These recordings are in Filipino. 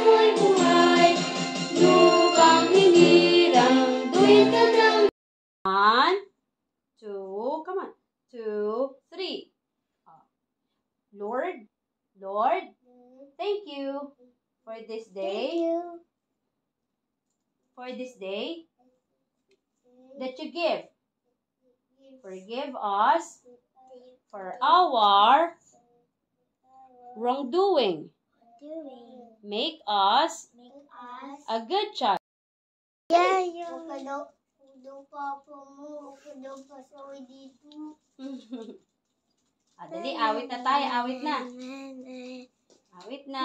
mo'y buhay, lubang hinirang, duwid ka ng... 1, 2, come on. 2, 3. Lord, thank you for this day. For this day that you give. Forgive us for our wrongdoing. Make us a good child. Dali, awit na tayo. Awit na. Awit na.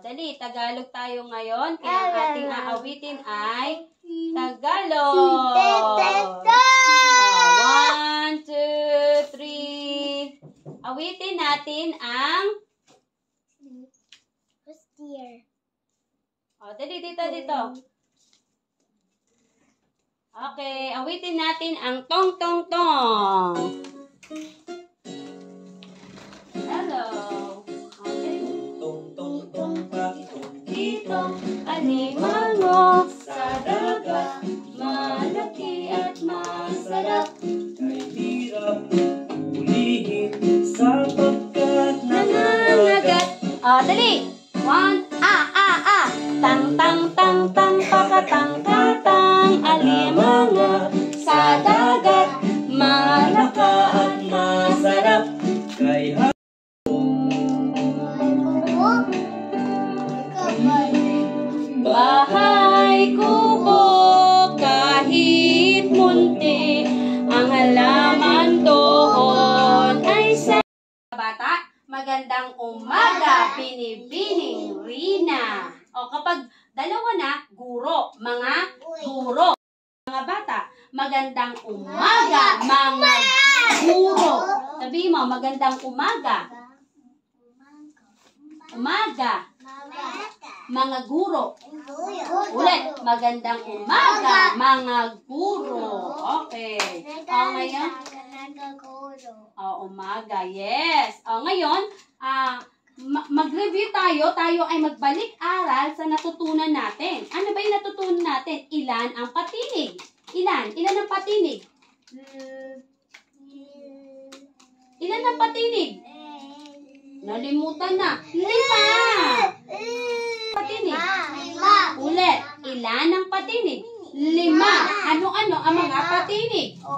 Dali, Tagalog tayo ngayon. Kaya ang ating aawitin ay Tagalog. 1, 2, 3. Awitin natin ang dali, dito. Okay, awitin natin ang tong tong tong. Hello. Okay. Tong tong tong patong dito, Alimango sa dagat, malaki at masarap. kay hirap ulihin sapagkat Nangangagat. Dali. 1, tang tang tang tang pakatang katang, alimango sa dagat, malaka at masarap. kay Bahay kubo kahit munti, ang halaman doon ay sa bata. Magandang umaga, binibining Rina. Kapag dalawa na, guro, mga guro. Mga bata, magandang umaga, mga guro. Sabihin mo, magandang umaga. Umaga. Mga guro. Ulit, magandang umaga, mga guro. Okay. Ngayon? Umaga, yes. Ngayon, mag-review tayo. Tayo ay magbalik-aral sa natutunan natin. Ano ba yung natutunan natin? Ilan ang patinig? Ilan? Ilan ang patinig? Ilan ang patinig? Nalimutan na. 5. Patinig. Ulit. Ilan ang patinig? 5. Ano-ano ang mga patinig? A,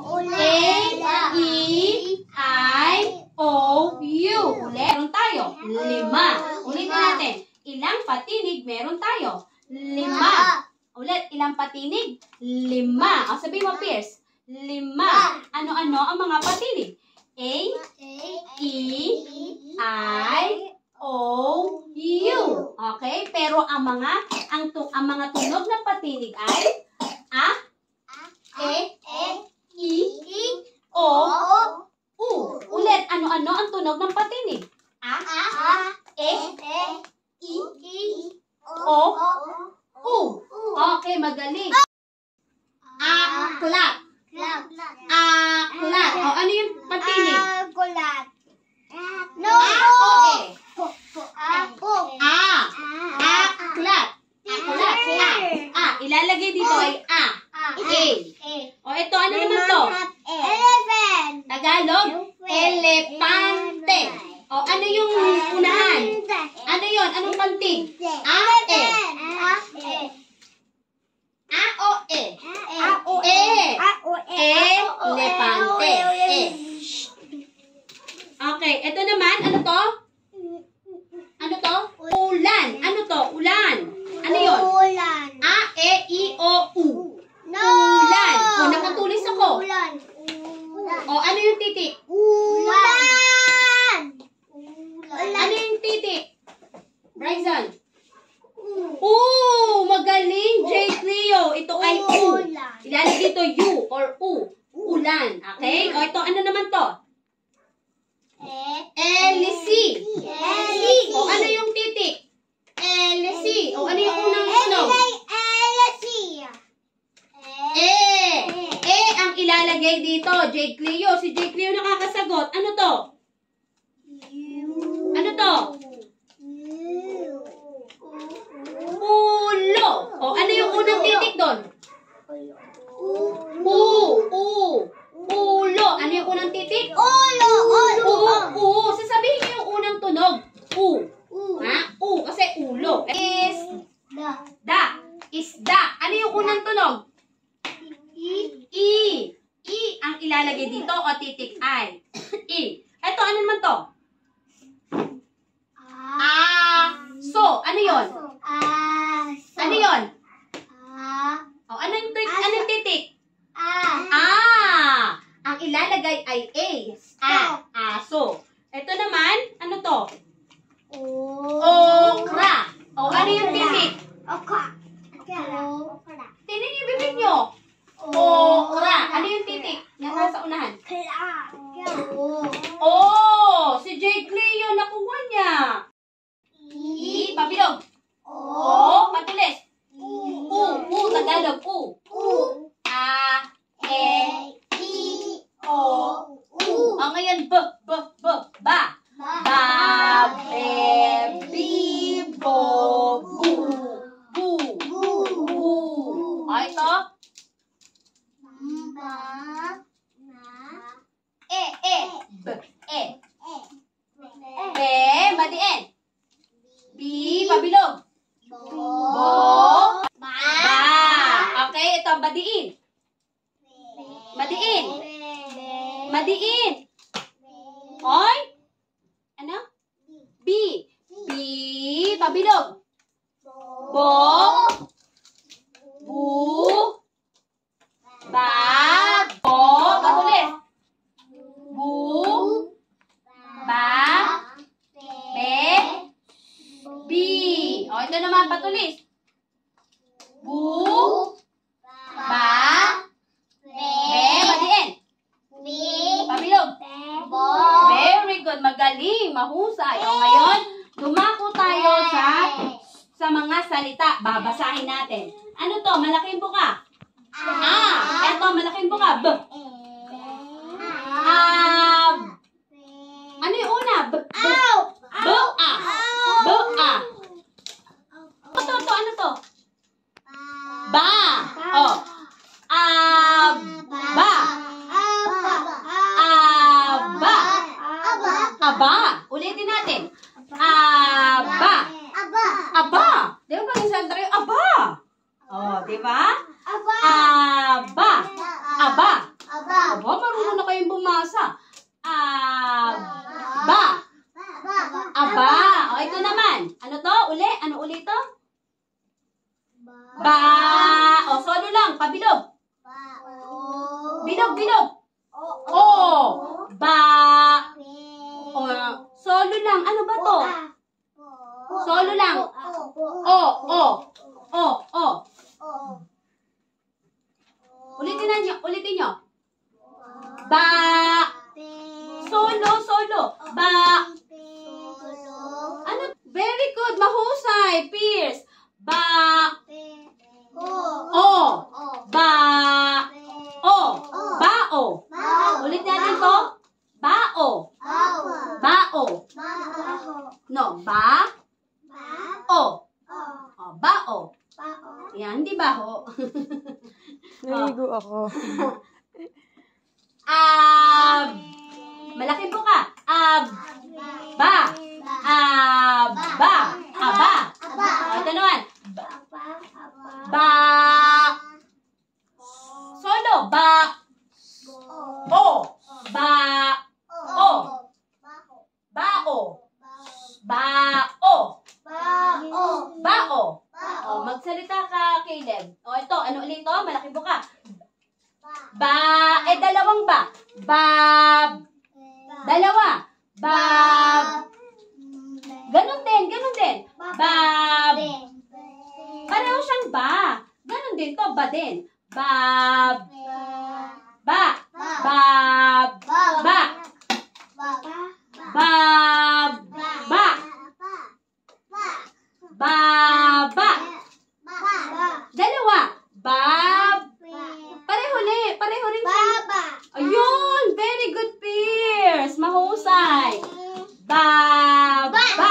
E, I, O, U. Ulit. Meron tayo. 5. Ulit natin. Ilang patinig meron tayo? 5. Ulit. Ilang patinig? 5. Sabihin mo, Pierce. 5. Ano-ano ang mga patinig? A, E, I, O, U. Okay? Pero ang mga tunog ng patinig ay A, E, I, O, U. Ulit, ano-ano ang tunog ng patinig? A, E, I, O, U. Okay, magaling. Aklat. Aklat. Ano yung patinig? Aklat. Ilalagay dito ay A. Ito, ano naman to? Tagalog? Elepante. Ano yung unahan? Ano yun? Anong pantig? A, E. A, O, E. Elepante. Okay, ito naman, ano to? Ano to? Ulan. Ano to? Ulan. Ano yun? A, E, I, O, U. Ulan. Nakatulis ako. Ano yung titik? Ano yung titik? Bryson? Magaling, Jake Leo. Ito ay U. Ilalagay dito U or U. Ulan. Okay? Ito, ano naman to? Elisi. Ano yung titik? Elisi. Ano yung unang sunog? Ang ilalagay dito. Jake Leo. Si Jake Leo nakakasagot. Ano to? Ano to? ay A. Aso. Ito naman, ano to? Okra. O, ano yung titik? Tinig yung bibig nyo. Okra. Ano yung titik? Nasa unahan. Oh, si Jake Leo, nakuha niya. I, pabilog. O, patulis. Tagalog. A, E, O, U. O, ngayon, ba. Ba, be, bi, bo, bu. O, ito. B, E. Be, madiin. Bi, pabilog. Bo, ba. Okay, ito, madiin. Madiin. Oy. Ano? B. Pabilog. Bo. Bu. Ba. Bo. Patulis. Bu. Ba. Be. Bi. O, ito naman, patulis. Bu. Ba. Be. Madiin. Pabilog. Very good. Magaling. Mahusay. O, ngayon, dumako tayo sa mga salita. Babasahin natin. Ano to? Malaking buka. Eto, malaking buka. B. Ano yung una? B. Ano to? Ba. O. Ba. Aba. Ulitin natin. Aba. Di ba pag isang tayo? Aba. O, di ba? Aba. Marunong na kayong bumasa. Aba. O, ito naman. Ano to? Ano uli to? Ba. O, solo lang. Pabilog. Bilog. O. Ba. O, solo lang. Ano ba to? Solo lang. O. Ulitin nyo. Ba. Solo. Ba. Ano? Very good. Mahusay. Pierce. Ba. O. Ba. O. Bao. Ulit natin to. Bao. No. Ba. O. Bao. Yan, hindi baho. Naligo ako. Malaking buka. Ba. Ito naman. Ba. Solo. Ba. O. Bao. O, magsalita ka, Caleb. O, ito. Ano ulit ito? Malaking buka. Ba. Dalawang ba. Dalawa. Ganon din. Pareho siyang ba. Ganon din to. Ba din. Ba. Dalawa. Pareho rin siya. Ayun. Very good, Pierce. Mahusay. Baba.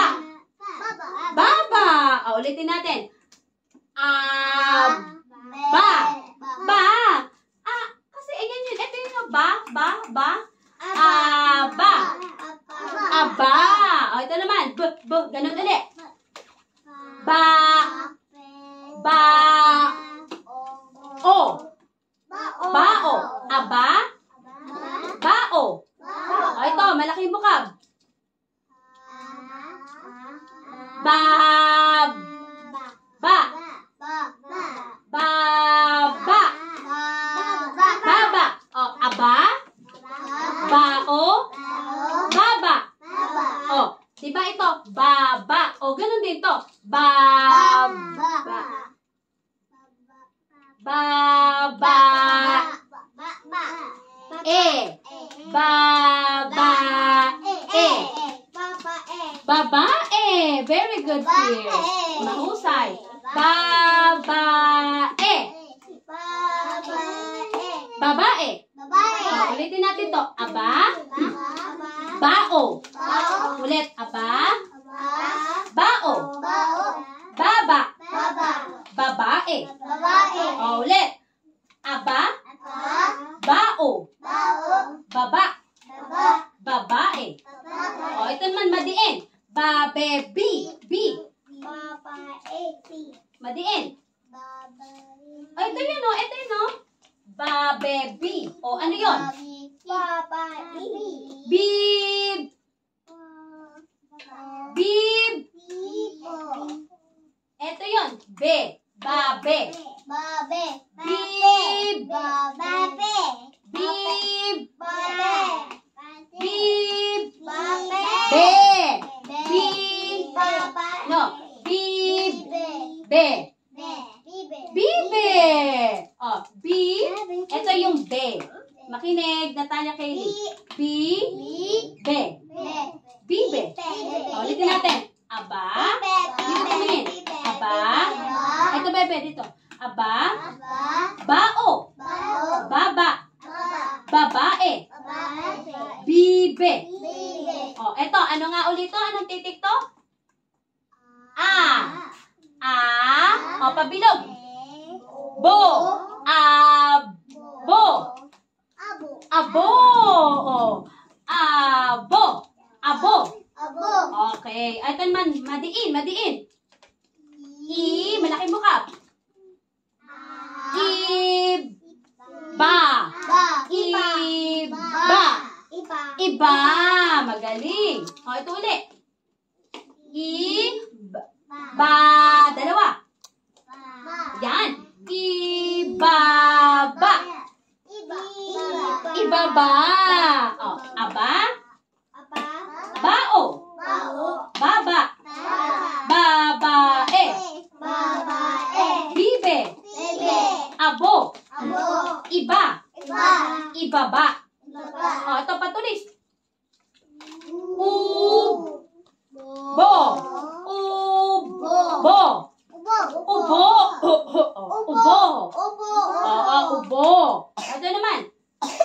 Ulitin natin. Kasi ayan yun. Ito yung Aba. Ito naman. Ganun ulit. Bao. Aba. Bao. Ito, malaking bukab. Baba. Aba. dito. Ba. E. Babae. Very good, Pierce. Mahusay. Babae. Babae. Ulitin natin to. Aba. Bao. Ulit. Aba. Bao. Baba. Babae. Ulit. Aba. Bao. Baba. Babae. Ito naman madiin. Babebi. Madiin. Ito yun o. Ito yun o. Babebi. Ano yun? Bib. Ito yun. Be. Babe. Bib. Be. No. Bib. Be. Bibe. Bib. Ito yung be. Makinig, Natalia Kaylee. Be. Bibe. Ulitin natin. Aba. Dito tumingin. Aba. Ito bebe dito. Aba. Bao. Baba. Babae. Bibe. Eto, ano nga ulit to? Anong titik to? Pabilog. Bo. Abo. Okay. Ito naman, madiin. Malaking bukap. Iba. Magaling. Ito ulit. Dalawa. Yan. Ibaba. Aba. Bao. Baba. Babae. Bibe. Abo. Iba. Ibaba. Ito patulis. Ubo. Ubo. Ito naman.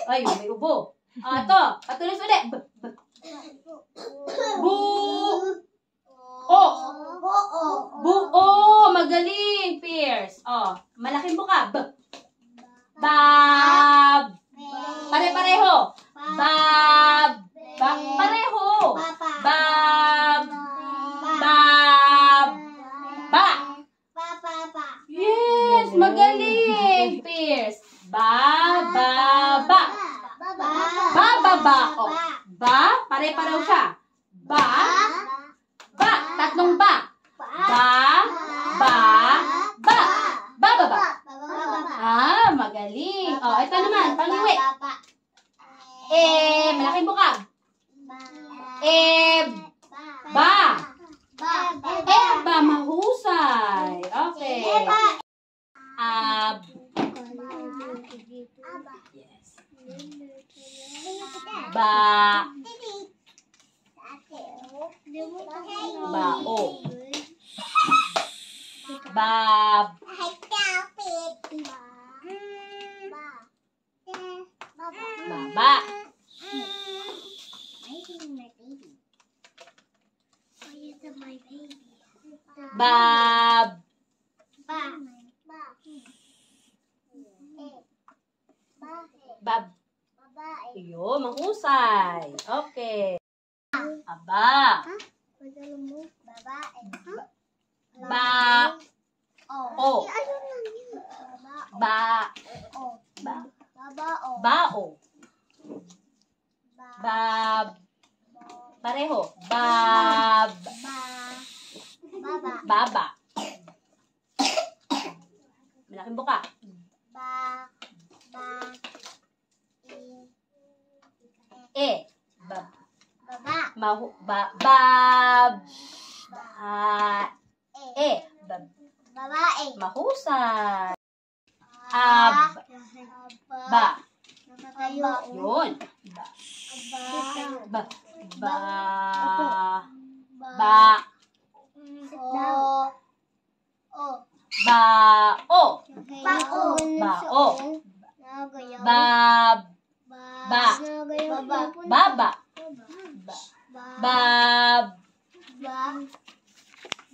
Ay, may ubo. Ito. Patulis ulit. Buo. Magaling, Pierce. Malaking buka. Pare-pareho. Pareho. Yes, magaling, Pierce. Bababa. Pare-pareho siya. Tatlong ba. Bababa. Magaling. Ito naman, pangiwi. Malaking bukab. Mahusay. Okay. Yes. Bao. Baba. Iyo, mahusay. Okay. Aba. Bao. Pareho. Baba. Malaking buka. Mahusay. Ba. Yun. Ba. Ba. Ba. Bao. Bao. Bab. Ba. Baba. Bab.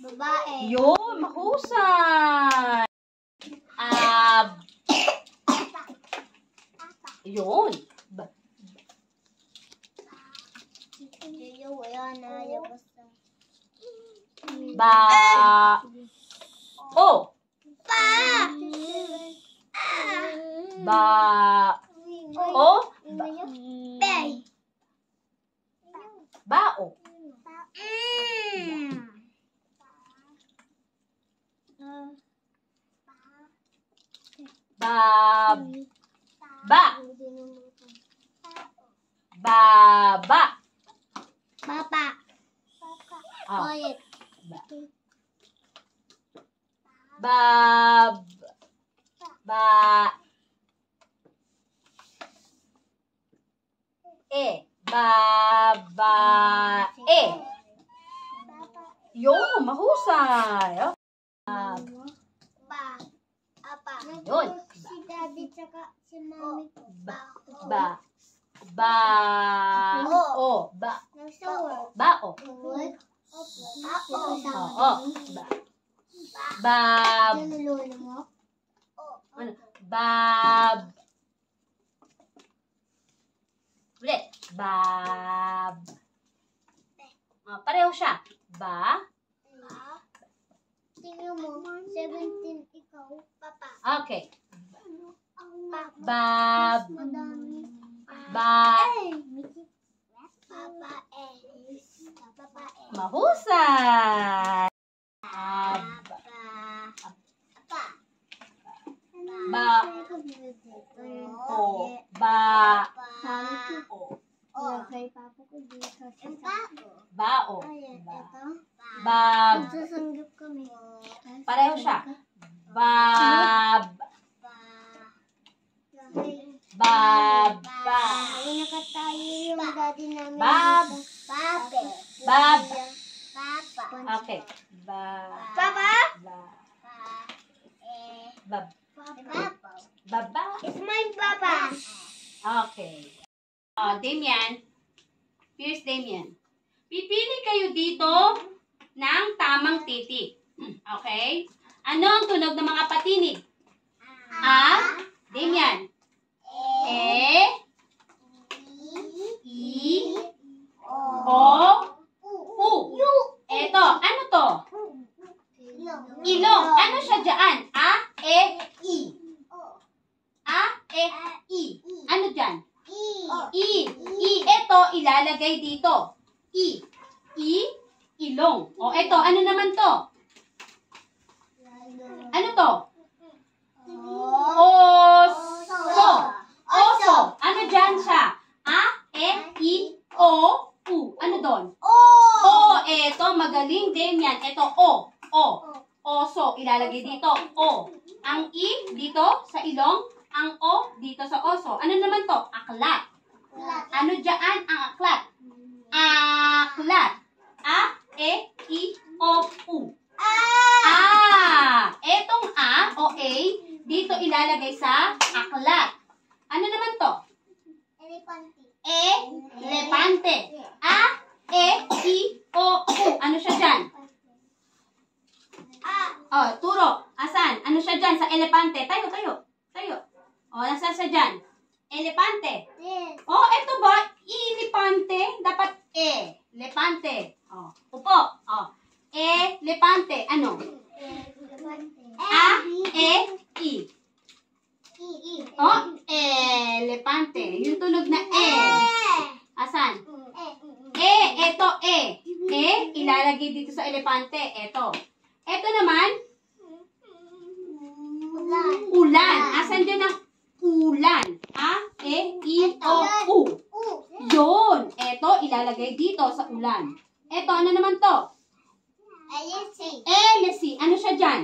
Babae. Yun, mahusay. Yun. Ba. O. Ba. O. Bao. Bab. Ba. Baba. Papa. Ah. Ulit. Bab. Ba. Babae. Yun, mahusay. Oh. Apa. Yun. Si daddy tsaka si mommy ko. Ba. Ba. O. Ba. Nagsawa. Bao. Ulit. Oo. Ba. Bab. Lolo mo? Ano? Bab. Ulit. Bab. Pareho siya. Ba. Tingnan mo. 17 ikaw. Papa. Okay. Papa. Bab. Madami. Ba. Papa Papa Mahusay. Ba. O. Ba. O. Kay papa ko dito sa Bao. Ayan, ito. Bab. Magsasanggap kami. Pareho siya. Bab. Bab. Ba. Ay, nakatayo yung daddy namin. Bab. Papa. Bab. Papa. Okay. Ba. Papa? Ba. Bab. Papa. Baba. It's my papa. Okay. Damian. Here's Damian. Pipili kayo dito ng tamang titik. Okay? Ano ang tunog ng mga patinig? Damian. I, O, U. Eto, ano to? Ilong. Ano siya dyan? I. I. Ano dyan? I. Ito, ilalagay dito. I. Ilong. O, eto, ano naman to? Ano to? Oso. Oso. Ano dyan siya? I, O, U. Ano doon? Eto, magaling din yan. Eto, O. Oso. Ilalagay dito. O. Ang I dito sa ilong. Ang O dito sa oso. Ano naman to? Aklat. Ano dyan ang aklat? Aklat. I, O, U. Etong o A, dito ilalagay sa aklat. Ano naman to? Elepante. I, O, U. Ano siya dyan? Turo. Asan? Ano siya dyan sa elepante? Tayo. Nasaan siya dyan? Elepante. Eto ba? Elepante. Dapat Lepante. Upo. Elepante. Ano? I. Elepante. Yung tunog na Asan? Eto ilalagay dito sa elepante. Eto naman, ulan. Asan dyan ang ulan? U. Yun. Eto, ilalagay dito sa ulan. Eto, ano naman to? Elesi. Ano siya dyan?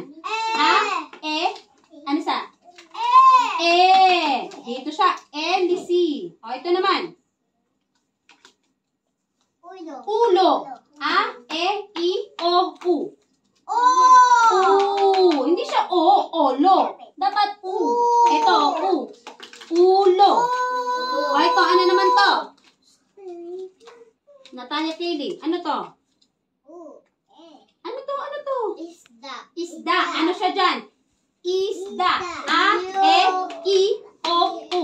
Lo. Dapat U. Ito, U. Ulo. O, ito, ano naman to? Natalia Kaylin, ano to? Ano to? Ano to? Isda. Ano siya dyan? Isda. A, E, I, O, U.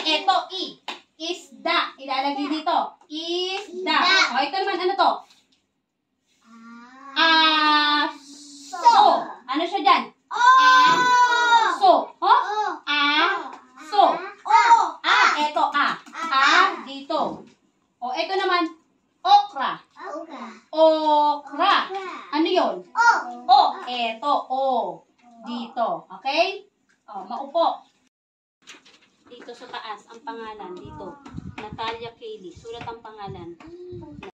Ito, I. Isda. Ilalagay dito. Isda. O, ito naman, ano to? Aso. Ano siya dyan? Aso. Ho? Aso. Ito, dito. O, ito naman, okra. Okra. Ano yun? Eto, dito. Okay? O, maupo. Dito sa taas, ang pangalan. Dito. Natalia Kaylin. Sulat ang pangalan.